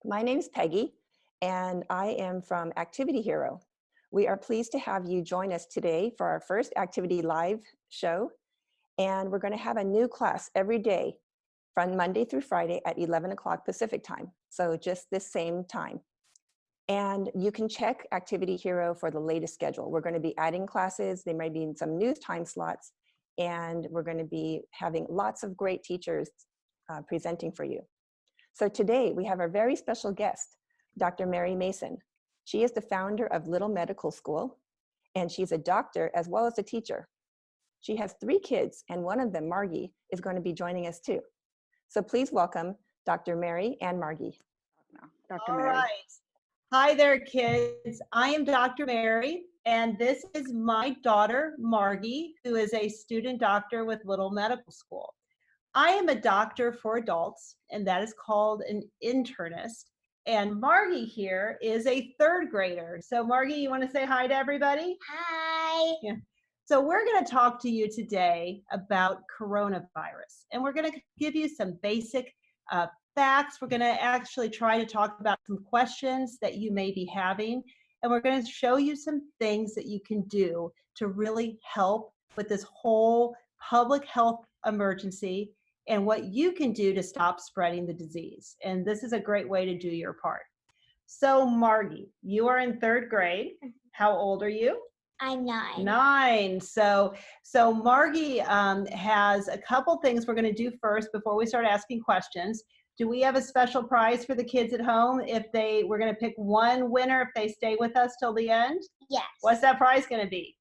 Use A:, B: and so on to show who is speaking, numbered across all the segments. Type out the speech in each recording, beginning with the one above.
A: My name's Peggy, and I am from ActivityHero. We are pleased to have you join us today for our first Activity Live show, and we're going to have a new class every day from Monday through Friday at 11 o'clock Pacific time, so just this same time. And you can check ActivityHero for the latest schedule. We're going to be adding classes, there may be some new time slots, and we're going to be having lots of great teachers presenting for you. So today we have a very special guest, Dr. Mary Mason. She is the founder of Little Medical School, and she's a doctor as well as a teacher. She has 3 kids, and one of them, Margie, is going to be joining us too. So please welcome Dr. Mary and Margie.
B: All right. Hi there, kids. I am Dr. Mary, and this is my daughter, Margie, who is a student doctor with Little Medical School. I am a doctor for adults, and that is called an internist. And Margie here is a 3rd grader. So Margie, you want to say hi to everybody?
C: Hi.
B: Yeah. So we're going to talk to you today about coronavirus, and we're going to give you some basic facts. We're going to actually try to talk about some questions that you may be having, and we're going to show you some things that you can do to really help with this whole public health emergency and what you can do to stop spreading the disease. And this is a great way to do your part. So Margie, you are in 3rd grade. How old are you?
C: I'm 9.
B: 9. So Margie has a couple things we're going to do first before we start asking questions. Do we have a special prize for the kids at home if we're going to pick one winner if they stay with us till the end?
C: Yes.
B: What's that prize going to be?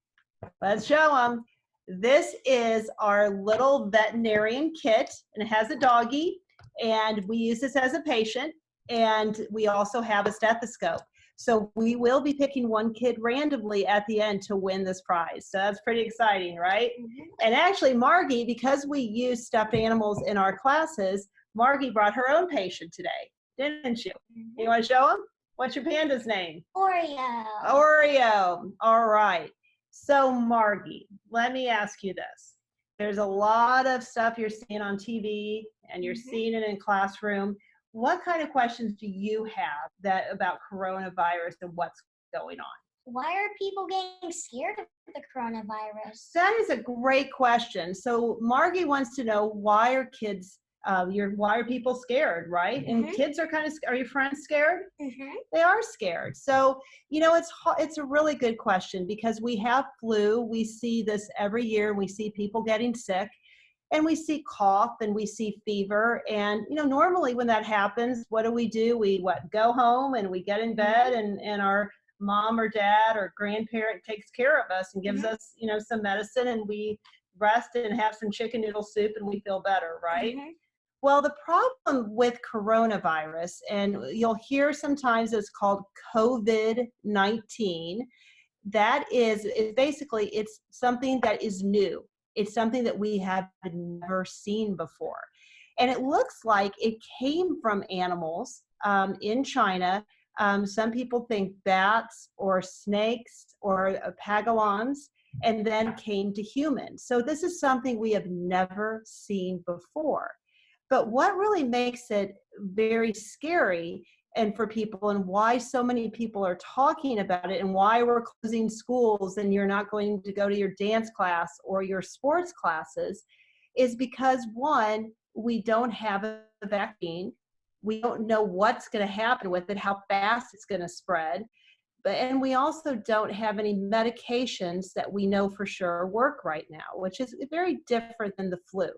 B: Let's show them. This is our little veterinarian kit, and it has a doggie, and we use this as a patient, and we also have a stethoscope. So we will be picking one kid randomly at the end to win this prize. So that's pretty exciting, right? Mm-hmm. And actually, Margie, because we use stuffed animals in our classes, Margie brought her own patient today, didn't you? Mm-hmm. You want to show them? What's your panda's name?
C: Oreo.
B: Oreo. All right. So Margie, let me ask you this. There's a lot of stuff you're seeing on TV and you're seeing it in classroom. What kind of questions do you have about coronavirus and what's going on?
C: Why are people getting scared of the coronavirus?
B: That is a great question. So Margie wants to know, why are kids why are people scared, right? And kids are are your friends scared? They are scared. So, it's a really good question because we have flu. We see this every year. We see people getting sick, and we see cough, and we see fever. And, normally when that happens, what do? We go home and we get in bed and our mom or dad or grandparent takes care of us and gives us, some medicine, and we rest and have some chicken noodle soup and we feel better, right? Well, the problem with coronavirus, and you'll hear sometimes it's called COVID-19, that is basically, it's something that is new. It's something that we have never seen before. And it looks like it came from animals in China. Some people think bats or snakes or pangolins, and then came to humans. So this is something we have never seen before. But what really makes it very scary and for people, and why so many people are talking about it, and why we're closing schools and you're not going to go to your dance class or your sports classes, is because, one, we don't have a vaccine. We don't know what's going to happen with it, how fast it's going to spread. And we also don't have any medications that we know for sure work right now, which is very different than the flu.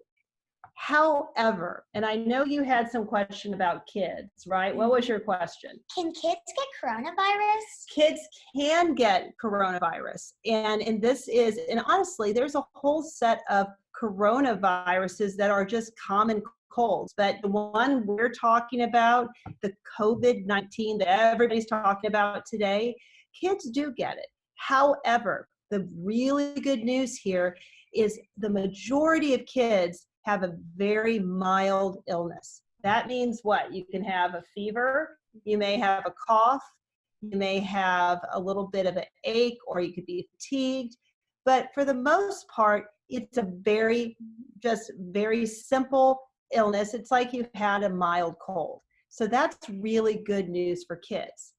B: However, and I know you had some question about kids, right? What was your question?
C: Can kids get coronavirus?
B: Kids can get coronavirus. And this is, and honestly, there's a whole set of coronaviruses that are just common colds. But the one we're talking about, the COVID-19 that everybody's talking about today, kids do get it. However, the really good news here is the majority of kids have a very mild illness. That means what? You can have a fever, you may have a cough, you may have a little bit of an ache, or you could be fatigued. But for the most part, it's a very simple illness. It's like you've had a mild cold. So that's really good news for kids.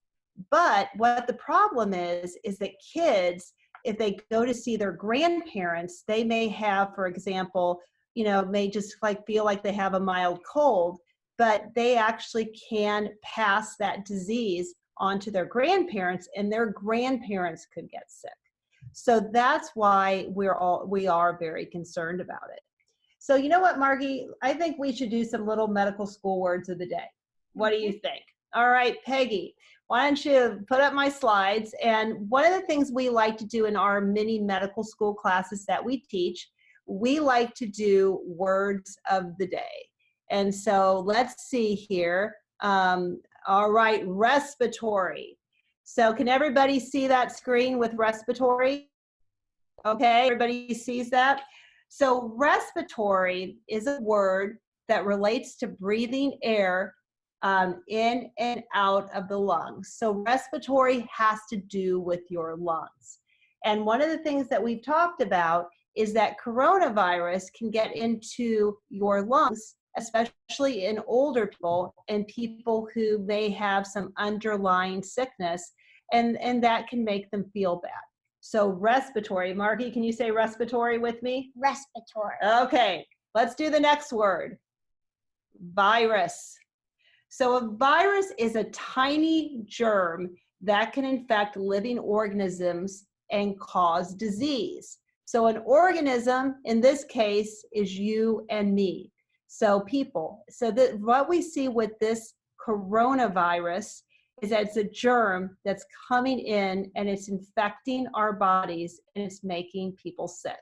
B: But what the problem is that kids, if they go to see their grandparents, they may have, for example, may just feel like they have a mild cold, but they actually can pass that disease onto their grandparents, and their grandparents could get sick. So that's why we are very concerned about it. So you know what, Margie? I think we should do some little medical school words of the day. What do you think? All right, Peggy, why don't you put up my slides? And one of the things we like to do in our mini medical school classes that we teach, we like to do words of the day. And so let's see here. All right, respiratory. So can everybody see that screen with respiratory? Okay, everybody sees that? So respiratory is a word that relates to breathing air in and out of the lungs. So respiratory has to do with your lungs. And one of the things that we've talked about is that coronavirus can get into your lungs, especially in older people and people who may have some underlying sickness, and that can make them feel bad. So respiratory. Margie, can you say respiratory with me?
C: Respiratory.
B: Okay, let's do the next word. Virus. So a virus is a tiny germ that can infect living organisms and cause disease. So an organism, in this case, is you and me. So people. So that what we see with this coronavirus is that it's a germ that's coming in and it's infecting our bodies and it's making people sick.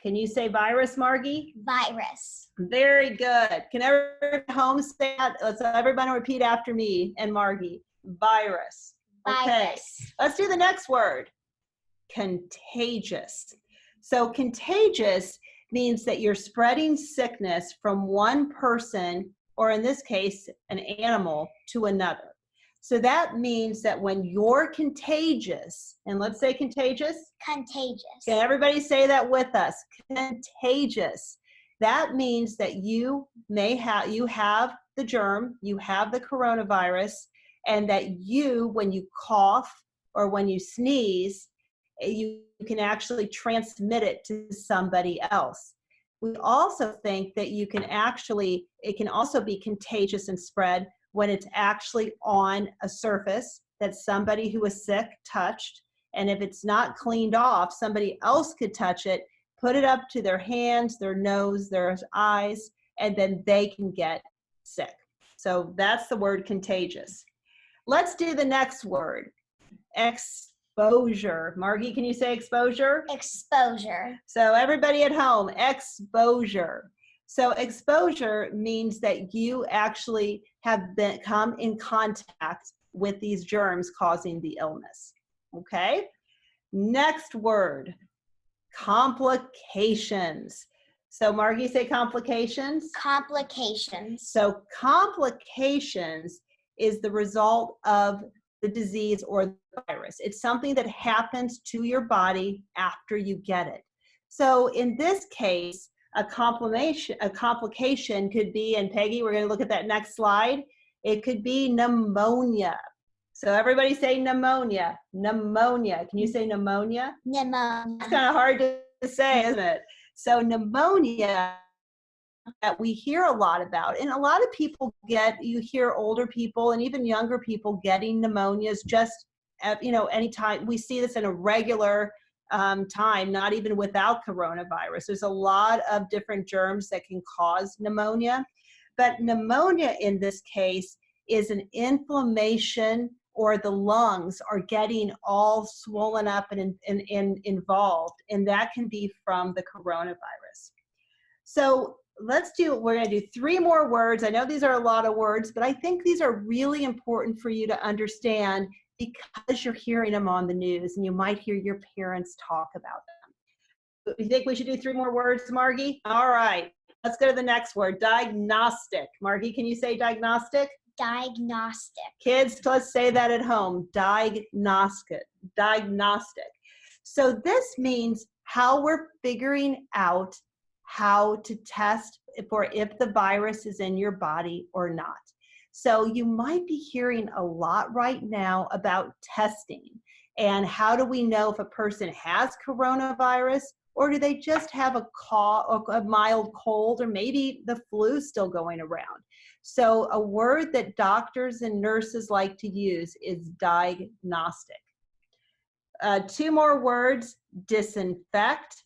B: Can you say virus, Margie?
C: Virus.
B: Very good. Can everyone at home say that? Let's everybody repeat after me and Margie. Virus. Okay.
C: Virus.
B: Let's do the next word. Contagious. So contagious means that you're spreading sickness from one person, or in this case, an animal, to another. So that means that when you're contagious, and let's say contagious.
C: Contagious.
B: Can everybody say that with us? Contagious. That means that you have the germ, you have the coronavirus, and that when you cough or when you sneeze, you can actually transmit it to somebody else. We also think that it can also be contagious and spread when it's actually on a surface that somebody who is sick touched. And if it's not cleaned off, somebody else could touch it, put it up to their hands, their nose, their eyes, and then they can get sick. So that's the word contagious. Let's do the next word, exposure. Margie, can you say exposure?
C: Exposure.
B: So everybody at home, exposure. So exposure means that you actually have come in contact with these germs causing the illness. Okay? Next word, complications. So Margie, say complications.
C: Complications.
B: So complications is the result of the disease or the virus. It's something that happens to your body after you get it. So in this case, a complication could be, and Peggy, we're going to look at that next slide, it could be pneumonia. So everybody say pneumonia. Pneumonia. Can you say pneumonia?
C: Pneumonia.
B: It's kind of hard to say, isn't it? So pneumonia that we hear a lot about, and a lot of people you hear older people and even younger people getting pneumonias just, anytime. We see this in a regular time, not even without coronavirus. There's a lot of different germs that can cause pneumonia, but pneumonia in this case is an inflammation, or the lungs are getting all swollen up and involved, and that can be from the coronavirus. So we're going to do 3 more words. I know these are a lot of words, but I think these are really important for you to understand because you're hearing them on the news and you might hear your parents talk about them. You think we should do 3 more words, Margie? All right, let's go to the next word, diagnostic. Margie, can you say diagnostic?
C: Diagnostic.
B: Kids, let's say that at home, diagnostic. Diagnostic. So this means how we're figuring out how to test for if the virus is in your body or not. So you might be hearing a lot right now about testing and how do we know if a person has coronavirus, or do they just have a cough, or a mild cold, or maybe the flu still going around. So a word that doctors and nurses like to use is diagnostic. Two more words, disinfect.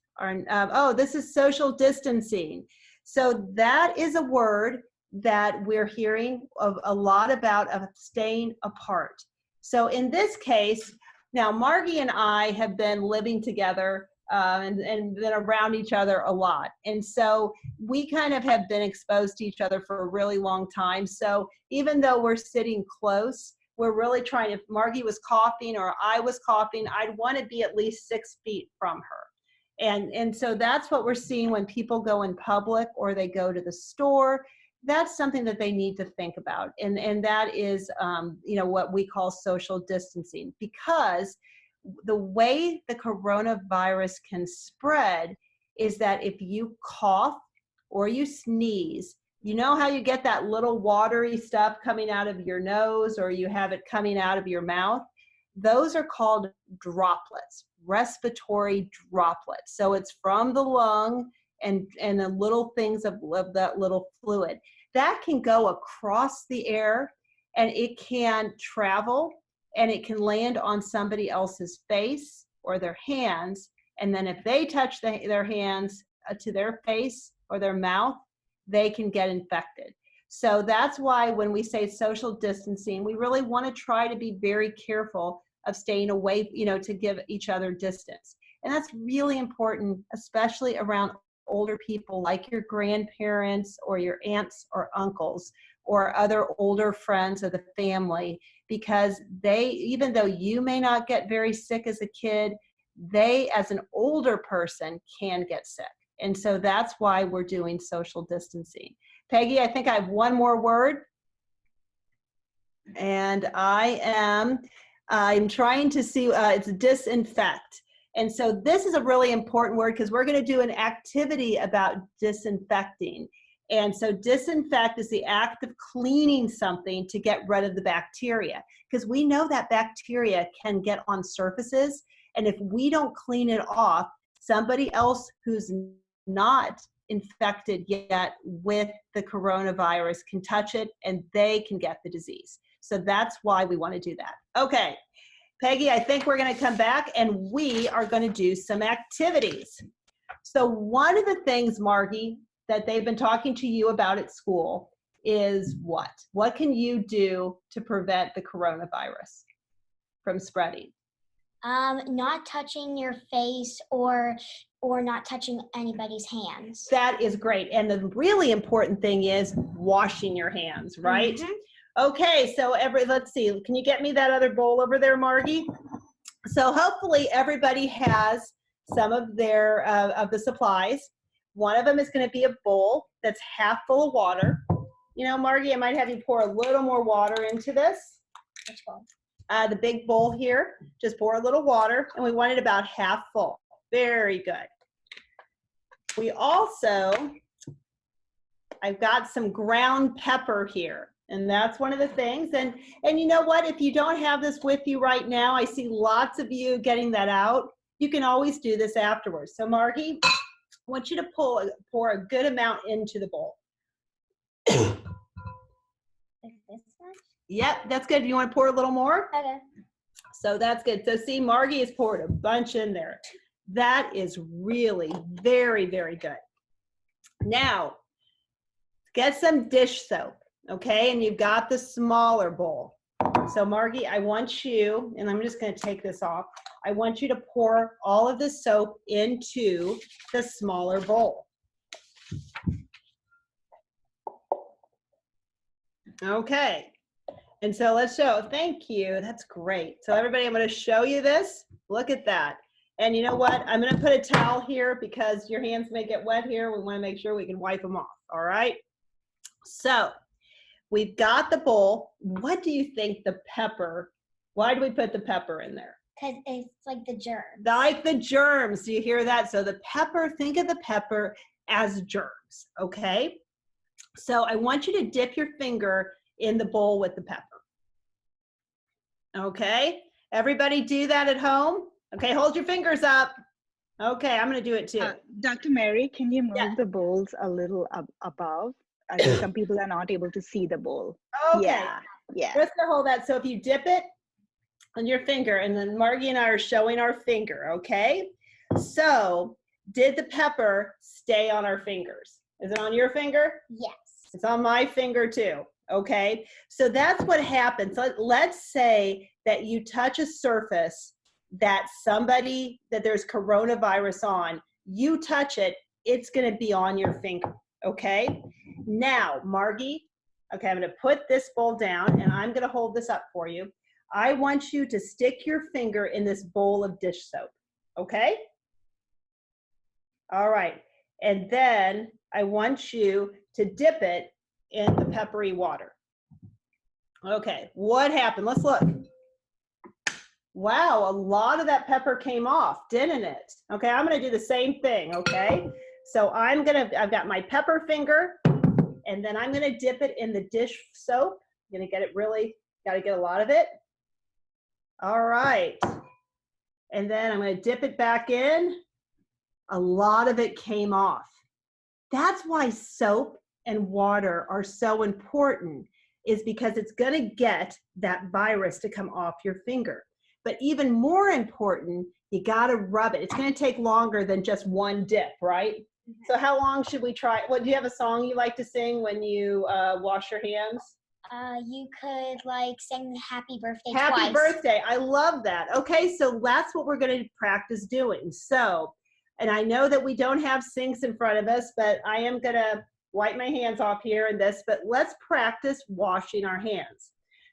B: This is social distancing. So that is a word that we're hearing a lot about, of staying apart. So in this case, now Margie and I have been living together and been around each other a lot. And so we kind of have been exposed to each other for a really long time. So even though we're sitting close, we're really trying, if Margie was coughing or I was coughing, I'd want to be at least 6 feet from her. And so that's what we're seeing when people go in public or they go to the store. That's something that they need to think about. And that is, what we call social distancing, because the way the coronavirus can spread is that if you cough or you sneeze, you know how you get that little watery stuff coming out of your nose, or you have it coming out of your mouth? Those are called droplets, respiratory droplets. So it's from the lung and the little things of that little fluid. That can go across the air, and it can travel, and it can land on somebody else's face or their hands. And then if they touch their hands to their face or their mouth, they can get infected. So that's why when we say social distancing, we really want to try to be very careful of staying away, to give each other distance. And that's really important, especially around older people like your grandparents or your aunts or uncles or other older friends of the family, because they, even though you may not get very sick as a kid, they as an older person can get sick. And so that's why we're doing social distancing. Peggy, I think I have one more word. And I'm trying to see, it's disinfect. And so this is a really important word because we're going to do an activity about disinfecting. And so disinfect is the act of cleaning something to get rid of the bacteria, because we know that bacteria can get on surfaces. And if we don't clean it off, somebody else who's not infected yet with the coronavirus can touch it and they can get the disease. So that's why we want to do that. Okay, Peggy, I think we're going to come back and we are going to do some activities. So one of the things, Margie, that they've been talking to you about at school is what? What can you do to prevent the coronavirus from spreading?
C: Not touching your face or not touching anybody's hands.
B: That is great. And the really important thing is washing your hands, right? Mm-hmm. Okay, so let's see. Can you get me that other bowl over there, Margie? So hopefully everybody has some of their of the supplies. One of them is going to be a bowl that's half full of water. You know, Margie, I might have you pour a little more water into this.
C: Which bowl?
B: The big bowl here. Just pour a little water, and we want it about half full. Very good. We also, I've got some ground pepper here, and that's one of the things. And you know what? If you don't have this with you right now, I see lots of you getting that out. You can always do this afterwards. So Margie, I want you to pour a good amount into the bowl.
C: Like this much?
B: Yep, that's good. You want to pour a little more?
C: Okay.
B: So that's good. So see, Margie has poured a bunch in there. That is really very, very good. Now, get some dish soap, okay? And you've got the smaller bowl. So Margie, I want you, and I'm just going to take this off. I want you to pour all of the soap into the smaller bowl. Okay. And so let's show, thank you, that's great. So everybody, I'm gonna show you this. Look at that. And you know what? I'm gonna put a towel here because your hands may get wet here. We wanna make sure we can wipe them off, all right? So we've got the bowl. What do you think the pepper, why do we put the pepper in there?
C: Because it's like the germs.
B: Like the germs, do you hear that? So the pepper, think of the pepper as germs, okay? So I want you to dip your finger in the bowl with the pepper. Okay, everybody do that at home. Okay, hold your fingers up. Okay, I'm going to do it too.
D: Dr. Mary, can you move
B: Yeah.
D: the bowls a little above? I think some people are not able to see the bowl.
B: Okay,
D: Yeah.
B: just to hold that. So if you dip it on your finger, and then Margie and I are showing our finger, okay? So did the pepper stay on our fingers? Is it on your finger?
C: Yes.
B: It's on my finger too, okay? So that's what happens. Let's say that you touch a surface that there's coronavirus on, you touch it, it's gonna be on your finger, okay? Now, Margie, okay, I'm gonna put this bowl down and I'm gonna hold this up for you. I want you to stick your finger in this bowl of dish soap, okay? All right, and then I want you to dip it in the peppery water. Okay, what happened? Let's look. Wow, a lot of that pepper came off, didn't it? Okay, I'm gonna do the same thing, okay? So I've got my pepper finger, and then I'm gonna dip it in the dish soap. I'm gonna get it gotta get a lot of it. All right, and then I'm gonna dip it back in. A lot of it came off. That's why soap and water are so important, is because it's gonna get that virus to come off your finger. But even more important, you gotta rub it. It's gonna take longer than just one dip, right? So how long should we try? What, do you have a song you like to sing when you wash your hands?
C: You could like sing happy birthday
B: Happy
C: twice.
B: birthday, I love that. Okay, so that's what we're gonna practice doing. So, and I know that we don't have sinks in front of us, but I am gonna wipe my hands off here and this, but let's practice washing our hands.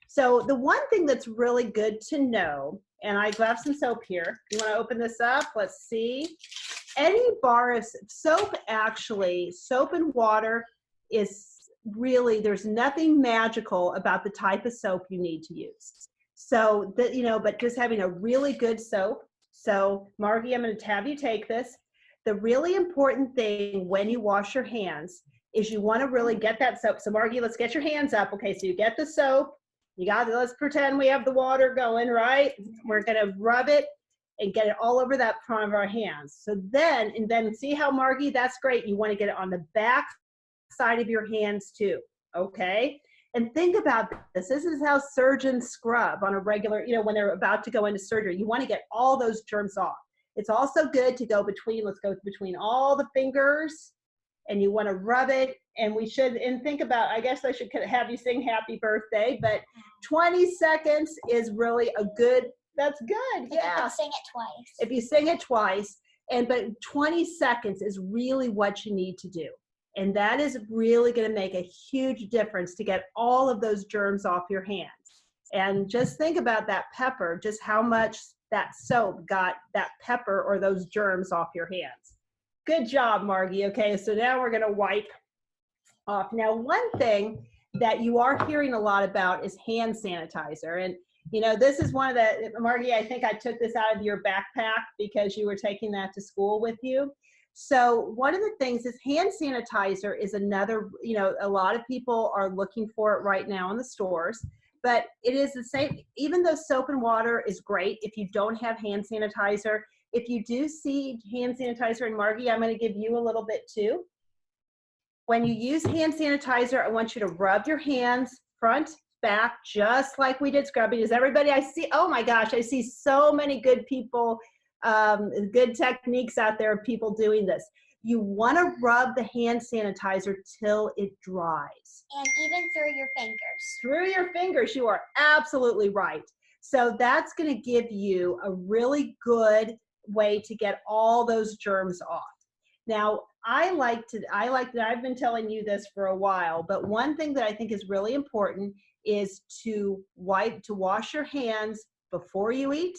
B: So the one thing that's really good to know, and I have some soap here. You wanna open this up? Let's see. Any bar of soap, actually, soap and water is really, there's nothing magical about the type of soap you need to use. So, but just having a really good soap. So Margie, I'm gonna have you take this. The really important thing when you wash your hands is you wanna really get that soap. So Margie, let's get your hands up. Okay, so you get the soap. Let's pretend we have the water going, right? We're gonna rub it and get it all over that front of our hands. So then see how, Margie, that's great. You wanna get it on the back side of your hands too, okay? And think about this. This is how surgeons scrub on a regular, when they're about to go into surgery. You wanna get all those germs off. It's also good to go between, let's go between all the fingers, and you wanna rub it, and think about, I guess I should have you sing happy birthday, but 20 seconds is really that's good, yeah.
C: You could sing it twice.
B: If you sing it twice, but 20 seconds is really what you need to do. And that is really gonna make a huge difference to get all of those germs off your hands. And just think about that pepper, just how much that soap got that pepper or those germs off your hands. Good job, Margie. Okay, so now we're gonna wipe off. Now, one thing that you are hearing a lot about is hand sanitizer. And this is one of the, Margie, I think I took this out of your backpack because you were taking that to school with you. So one of the things is hand sanitizer is another, a lot of people are looking for it right now in the stores, but it is the same. Even though soap and water is great, if you don't have hand sanitizer, if you do see hand sanitizer, and Margie, I'm going to give you a little bit too. When you use hand sanitizer, I want you to rub your hands front, back, just like we did scrubbing. Is everybody, I see, oh my gosh, I see so many good people, good techniques out there of people doing this. You want to rub the hand sanitizer till it dries.
C: And even through your fingers.
B: Through your fingers, you are absolutely right. So that's going to give you a really good way to get all those germs off. Now, I've been telling you this for a while, but one thing that I think is really important is to wash your hands before you eat,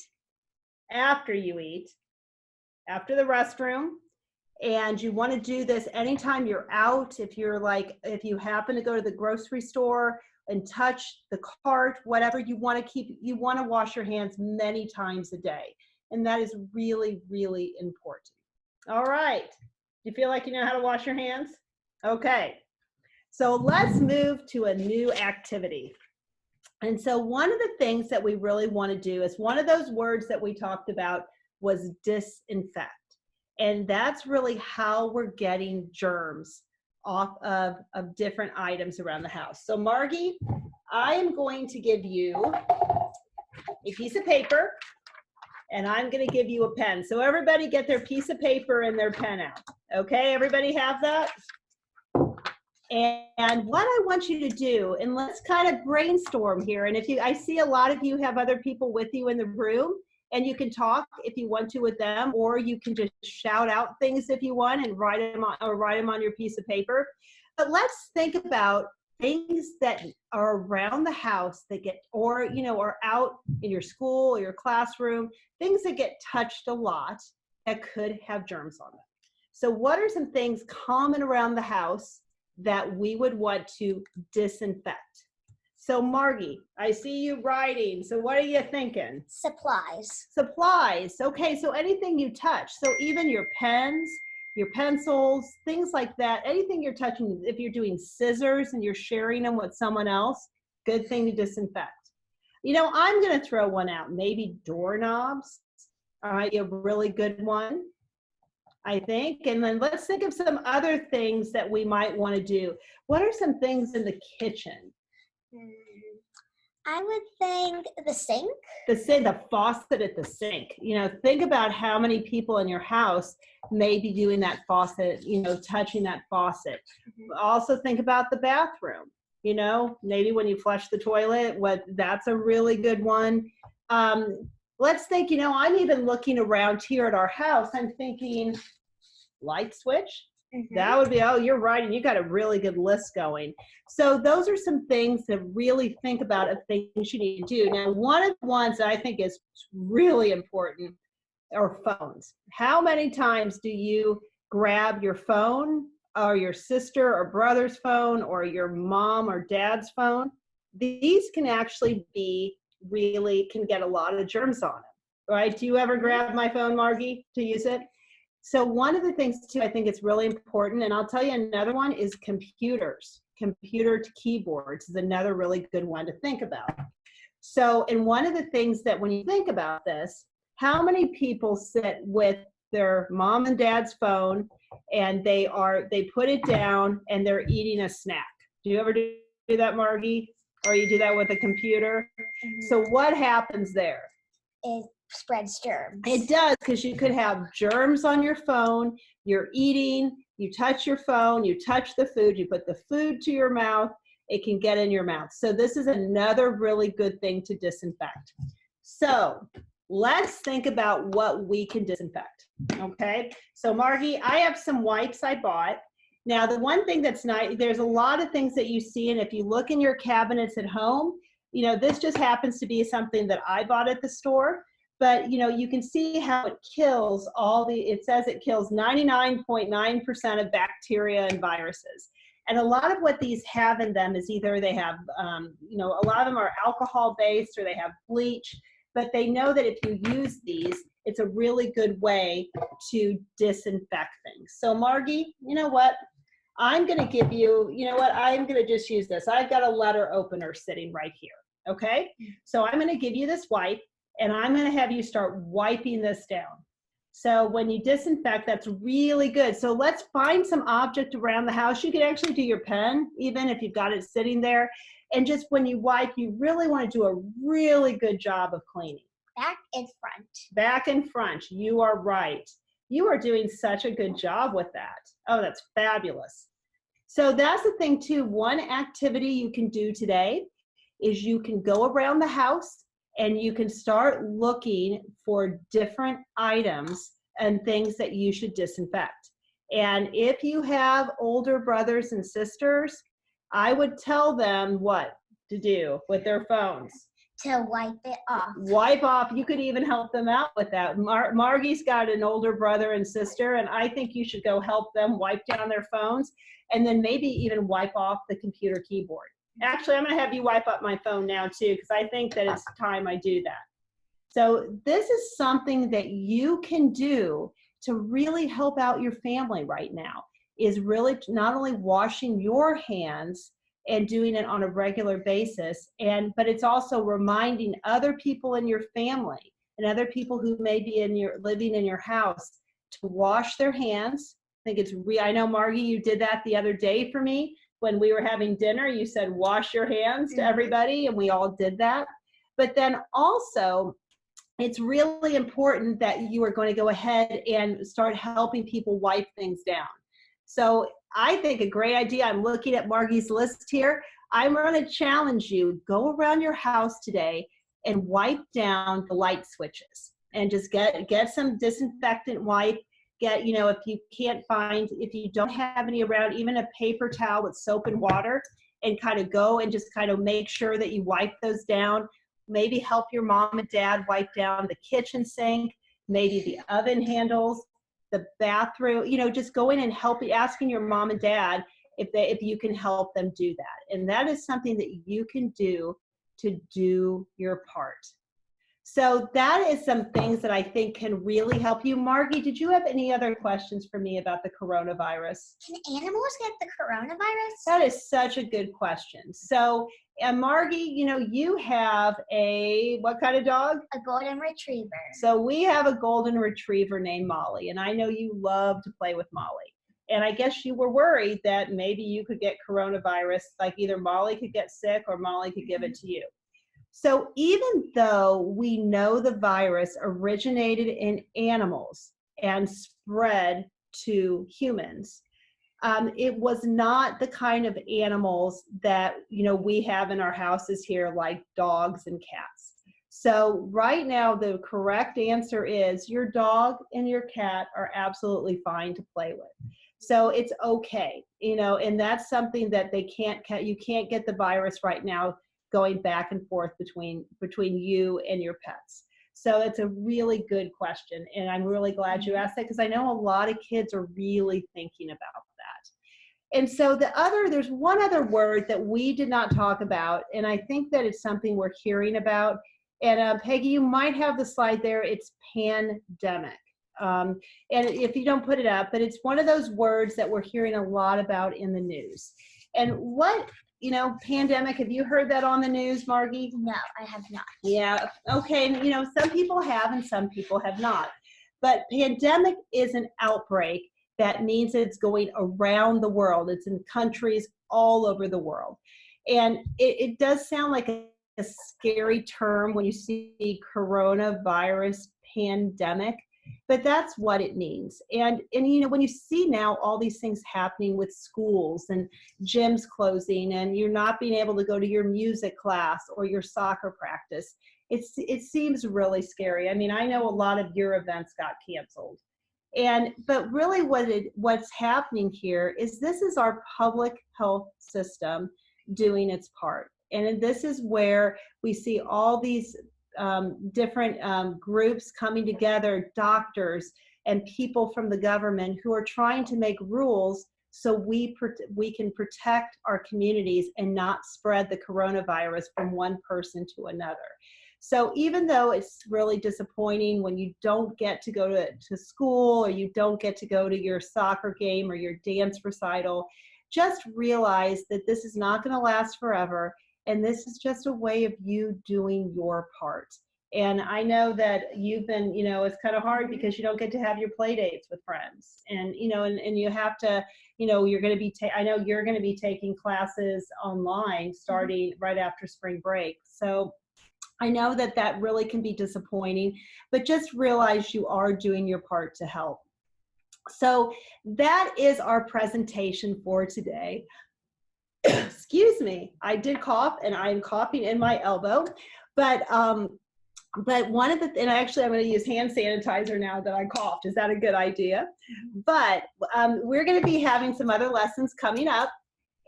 B: after you eat, after the restroom, and you want to do this anytime you're out. If you happen to go to the grocery store and touch the cart, whatever, you want to wash your hands many times a day. And that is really, really important. All right. Do you feel like you know how to wash your hands? Okay. So let's move to a new activity. And so one of the things that we really want to do is one of those words that we talked about was disinfect. And that's really how we're getting germs off of different items around the house. So Margie, I am going to give you a piece of paper and I'm going to give you a pen. So everybody get their piece of paper and their pen out. Okay, everybody have that? And what I want you to do, and let's kind of brainstorm here. And I see a lot of you have other people with you in the room, and you can talk if you want to with them, or you can just shout out things if you want and write them on your piece of paper. But let's think about things that are around the house that get, or are out in your school or your classroom, things that get touched a lot that could have germs on them. So what are some things common around the house that we would want to disinfect? So Margie, I see you writing. So what are you thinking?
C: Supplies.
B: Supplies. Okay, so anything you touch. So even your pens, your pencils, things like that, anything you're touching, if you're doing scissors and you're sharing them with someone else, good thing to disinfect. I'm going to throw one out. Maybe doorknobs. All right, a really good one, I think. And then let's think of some other things that we might want to do. What are some things in the kitchen?
C: I would think the sink.
B: The faucet at the sink. Think about how many people in your house may be doing that faucet, touching that faucet. Also think about the bathroom. Maybe when you flush the toilet, that's a really good one. Let's think, I'm even looking around here at our house. I'm thinking light switch. That would be, you're right. And you got a really good list going. So those are some things to really think about of things you need to do. Now, one of the ones that I think is really important are phones. How many times do you grab your phone or your sister or brother's phone or your mom or dad's phone? These can actually can get a lot of germs on them, right? Do you ever grab my phone, Margie, to use it? So one of the things too, I think it's really important, and I'll tell you another one is computers. Computer to keyboards is another really good one to think about. So, and one of the things that when you think about this, how many people sit with their mom and dad's phone and they put it down and they're eating a snack? Do you ever do that, Margie? Or you do that with a computer? So what happens there?
C: It spreads germs.
B: It does, because you could have germs on your phone. You're eating, you touch your phone, you touch the food, you put the food to your mouth, it can get in your mouth. So this is another really good thing to disinfect. So let's think about what we can disinfect. Okay, so Margie, I have some wipes I bought. Now the one thing that's nice, there's a lot of things that you see, and if you look in your cabinets at home, this just happens to be something that I bought at the store. But you can see how it kills it says it kills 99.9% of bacteria and viruses. And a lot of what these have in them is either they have, a lot of them are alcohol based or they have bleach, but they know that if you use these, it's a really good way to disinfect things. So Margie, you know what? I'm going to give you, I'm going to just use this. I've got a letter opener sitting right here. Okay. So I'm going to give you this wipe. And I'm going to have you start wiping this down. So when you disinfect, that's really good. So let's find some object around the house. You could actually do your pen, even if you've got it sitting there. And just when you wipe, you really want to do a really good job of cleaning.
C: Back and front.
B: Back and front. You are right. You are doing such a good job with that. Oh, that's fabulous. So that's the thing too. One activity you can do today is you can go around the house and you can start looking for different items and things that you should disinfect. And if you have older brothers and sisters, I would tell them what to do with their phones.
C: To wipe it off.
B: Wipe off. You could even help them out with that. Margie's got an older brother and sister, and I think you should go help them wipe down their phones and then maybe even wipe off the computer keyboard. Actually, I'm going to have you wipe up my phone now too, because I think that it's time I do that. So this is something that you can do to really help out your family right now. is really not only washing your hands and doing it on a regular basis, but it's also reminding other people in your family and other people who may be living in your house to wash their hands. I think I know, Margie, you did that the other day for me when we were having dinner. You said, wash your hands to everybody, and we all did that. But then also, it's really important that you are going to go ahead and start helping people wipe things down. So I think a great idea, I'm looking at Margie's list here. I'm going to challenge you, go around your house today and wipe down the light switches, and just get some disinfectant wipe. Get, if if you don't have any around, even a paper towel with soap and water, and kind of go and just kind of make sure that you wipe those down. Maybe help your mom and dad wipe down the kitchen sink, maybe the oven handles, the bathroom, just go in and asking your mom and dad if you can help them do that. And that is something that you can do to do your part. So that is some things that I think can really help you. Margie, did you have any other questions for me about the coronavirus?
C: Can animals get the coronavirus?
B: That is such a good question. So, Margie, you have what kind of dog?
C: A golden retriever.
B: So we have a golden retriever named Molly, and I know you love to play with Molly. And I guess you were worried that maybe you could get coronavirus, like either Molly could get sick or Molly could give it to you. So even though we know the virus originated in animals and spread to humans, it was not the kind of animals that we have in our houses here, like dogs and cats. So right now, the correct answer is your dog and your cat are absolutely fine to play with. So it's okay, and that's something that you can't get the virus right now going back and forth between you and your pets. So it's a really good question, and I'm really glad you asked that, because I know a lot of kids are really thinking about that. And so there's one other word that we did not talk about, and I think that it's something we're hearing about. And Peggy, you might have the slide there. It's pandemic. And if you don't put it up, but it's one of those words that we're hearing a lot about in the news. And pandemic, have you heard that on the news, Margie?
C: No, I have not.
B: Yeah, okay, some people have and some people have not. But pandemic is an outbreak. That means it's going around the world. It's in countries all over the world. And it does sound like a scary term when you see coronavirus pandemic, but that's what it means. And when you see now all these things happening with schools and gyms closing, and you're not being able to go to your music class or your soccer practice, it seems really scary. I mean, I know a lot of your events got canceled. But really what's happening here is this is our public health system doing its part. And this is where we see all these different groups coming together, doctors and people from the government who are trying to make rules so we can protect our communities and not spread the coronavirus from one person to another. So even though it's really disappointing when you don't get to go to school, or you don't get to go to your soccer game or your dance recital, just realize that this is not going to last forever. And this is just a way of you doing your part. And I know that you've been, it's kind of hard because you don't get to have your play dates with friends. And, and you have to, you're going to be, I know you're going to be taking classes online starting right after spring break. So I know that really can be disappointing, but just realize you are doing your part to help. So that is our presentation for today. Excuse me, I did cough, and I'm coughing in my elbow, but one of the, and actually I'm going to use hand sanitizer now that I coughed. Is that a good idea? But we're going to be having some other lessons coming up.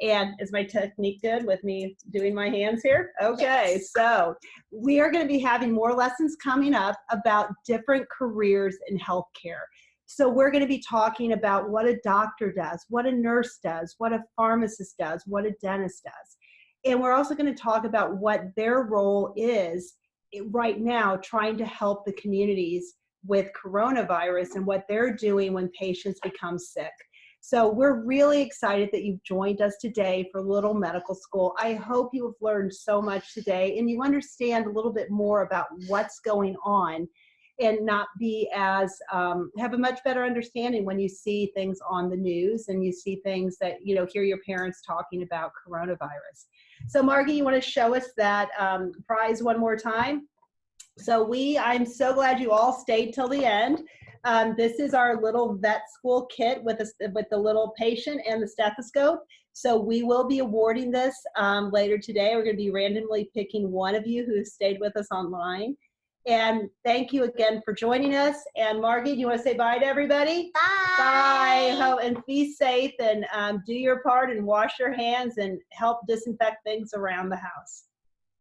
B: And is my technique good with me doing my hands here? Okay, yes. So we are going to be having more lessons coming up about different careers in healthcare. So we're going to be talking about what a doctor does, what a nurse does, what a pharmacist does, what a dentist does. And we're also going to talk about what their role is right now trying to help the communities with coronavirus and what they're doing when patients become sick. So we're really excited that you've joined us today for Little Medical School. I hope you have learned so much today and you understand a little bit more about what's going on and not be as, have a much better understanding when you see things on the news and you see things that, you know, hear your parents talking about coronavirus. So Margie, you want to show us that prize one more time? So I'm so glad you all stayed till the end. This is our little vet school kit with the little patient and the stethoscope. So we will be awarding this later today. We're going to be randomly picking one of you who has stayed with us online. And thank you again for joining us. And Margie, do you want to say bye to everybody?
C: Bye.
B: Bye. And be safe and do your part and wash your hands and help disinfect things around the house.